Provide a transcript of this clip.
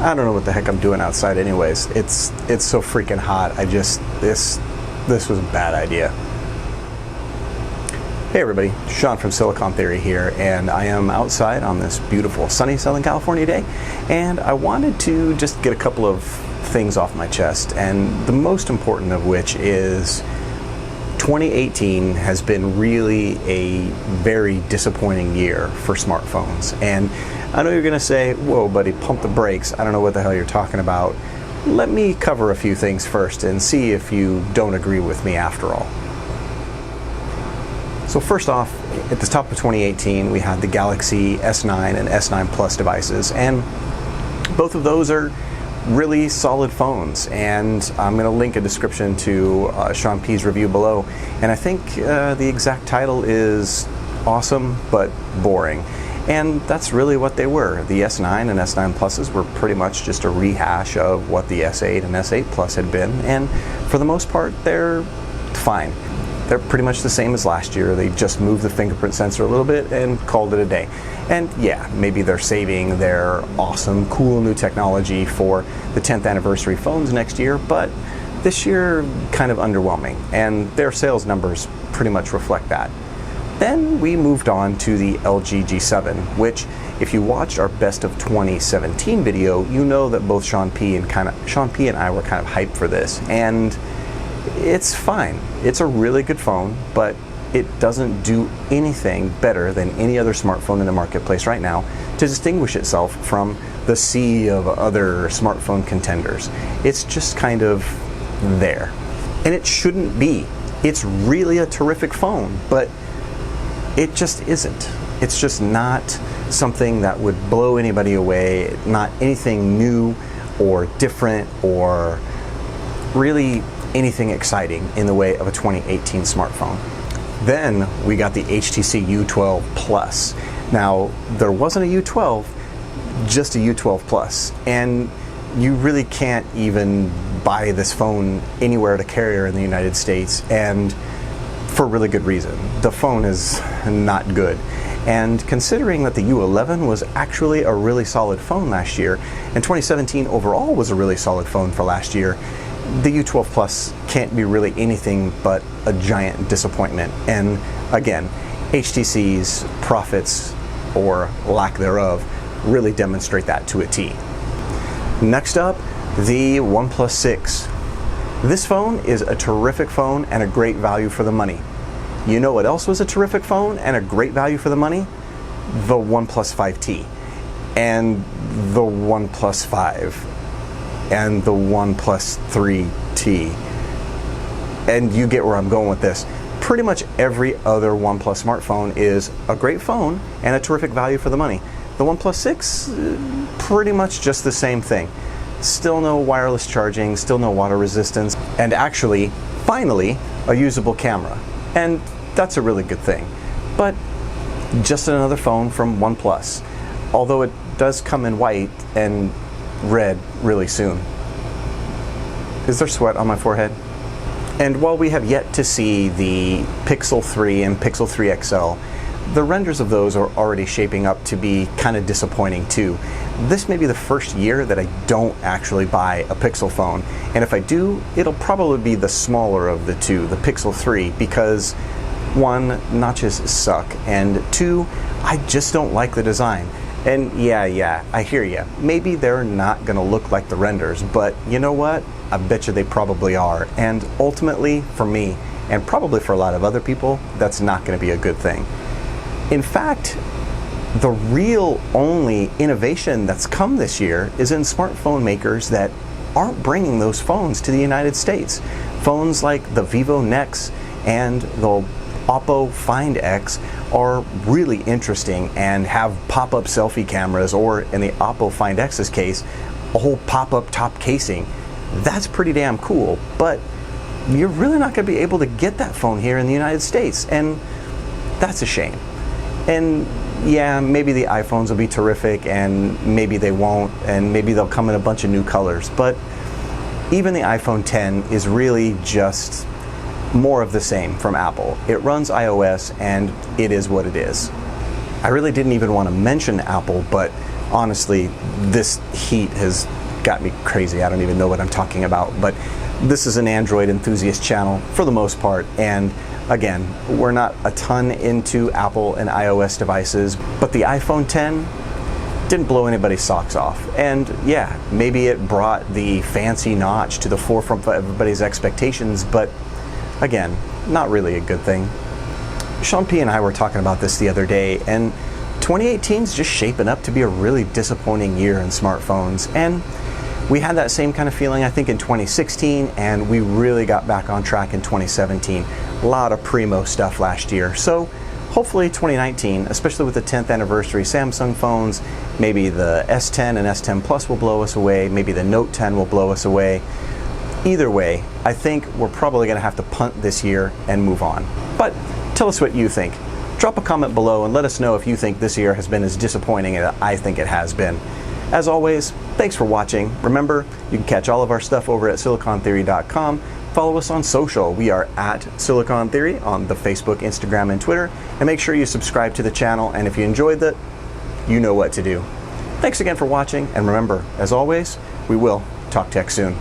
I don't know what the heck I'm doing outside anyways. It's so freaking hot. This was a bad idea. Hey everybody, Shawn from Silicon Theory here, and I am outside on this beautiful sunny Southern California day, and I wanted to just get a couple of things off my chest, and the most important of which is 2018 has been really a very disappointing year for smartphones. And I know you're going to say, whoa buddy, pump the brakes, I don't know what the hell you're talking about. Let me cover a few things first and see if you don't agree with me after all. So first off, at the top of 2018 we had the Galaxy S9 and S9 Plus devices, and both of those are really solid phones, and I'm going to link a description to Shawn P's review below, and I think the exact title is awesome but boring. And that's really what they were. The S9 and S9 Pluses were pretty much just a rehash of what the S8 and S8 Plus had been, and for the most part they're fine. They're pretty much the same as last year. They just moved the fingerprint sensor a little bit and called it a day. And yeah, maybe they're saving their awesome, cool new technology for the 10th anniversary phones next year, but this year kind of underwhelming, and their sales numbers pretty much reflect that. Then we moved on to the LG G7, which, if you watched our Best of 2017 video, you know that both Shawn P and I were kind of hyped for this, and it's fine. It's a really good phone, but it doesn't do anything better than any other smartphone in the marketplace right now to distinguish itself from the sea of other smartphone contenders. It's just kind of there. And it shouldn't be. It's really a terrific phone, but it just isn't. It's just not something that would blow anybody away, not anything new or different or really anything exciting in the way of a 2018 smartphone. Then we got the HTC U12 Plus. Now, there wasn't a U12, just a U12 Plus, and you really can't even buy this phone anywhere at a carrier in the United States, and for a really good reason. The phone is not good. And considering that the U11 was actually a really solid phone last year, and 2017 overall was a really solid phone for last year, the U12 Plus can't be really anything but a giant disappointment. And again, HTC's profits, or lack thereof, really demonstrate that to a T. Next up, the OnePlus 6. This phone is a terrific phone and a great value for the money. You know what else was a terrific phone and a great value for the money? The OnePlus 5T, and the OnePlus 5, and the OnePlus 3T. And you get where I'm going with this. Pretty much every other OnePlus smartphone is a great phone and a terrific value for the money. The OnePlus 6, pretty much just the same thing. Still no wireless charging, still no water resistance, and actually, finally, a usable camera. And that's a really good thing. But just another phone from OnePlus, although it does come in white and red really soon. Is there sweat on my forehead? And while we have yet to see the Pixel 3 and Pixel 3 XL, the renders of those are already shaping up to be kind of disappointing too. This may be the first year that I don't actually buy a Pixel phone, and if I do, it'll probably be the smaller of the two, the Pixel 3, because one, notches suck, and two, I just don't like the design. And yeah, I hear ya. Maybe they're not gonna look like the renders, but you know what? I bet you they probably are. And ultimately, for me, and probably for a lot of other people, that's not gonna be a good thing. In fact, the real only innovation that's come this year is in smartphone makers that aren't bringing those phones to the United States. Phones like the Vivo Nex and the Oppo Find X are really interesting and have pop-up selfie cameras, or in the Oppo Find X's case, a whole pop-up top casing. That's pretty damn cool, but you're really not going to be able to get that phone here in the United States, and that's a shame. And yeah, maybe the iPhones will be terrific, and maybe they won't, and maybe they'll come in a bunch of new colors, but even the iPhone X is really just more of the same from Apple. It runs iOS, and it is what it is. I really didn't even want to mention Apple, but honestly, this heat has got me crazy. I don't even know what I'm talking about, but this is an Android enthusiast channel for the most part, and again, we're not a ton into Apple and iOS devices, but the iPhone X didn't blow anybody's socks off. And yeah, maybe it brought the fancy notch to the forefront of everybody's expectations, but again, not really a good thing. Shawn P and I were talking about this the other day, and 2018 is just shaping up to be a really disappointing year in smartphones. And we had that same kind of feeling, I think, in 2016, and we really got back on track in 2017. A lot of primo stuff last year. So hopefully 2019, especially with the 10th anniversary Samsung phones, maybe the S10 and S10 Plus will blow us away, maybe the Note 10 will blow us away. Either way, I think we're probably going to have to punt this year and move on. But tell us what you think. Drop a comment below and let us know if you think this year has been as disappointing as I think it has been. As always, thanks for watching. Remember, you can catch all of our stuff over at silicontheory.com. Follow us on social. We are at Silicon Theory on the Facebook, Instagram, and Twitter. And make sure you subscribe to the channel. And if you enjoyed that, you know what to do. Thanks again for watching. And remember, as always, we will talk tech soon.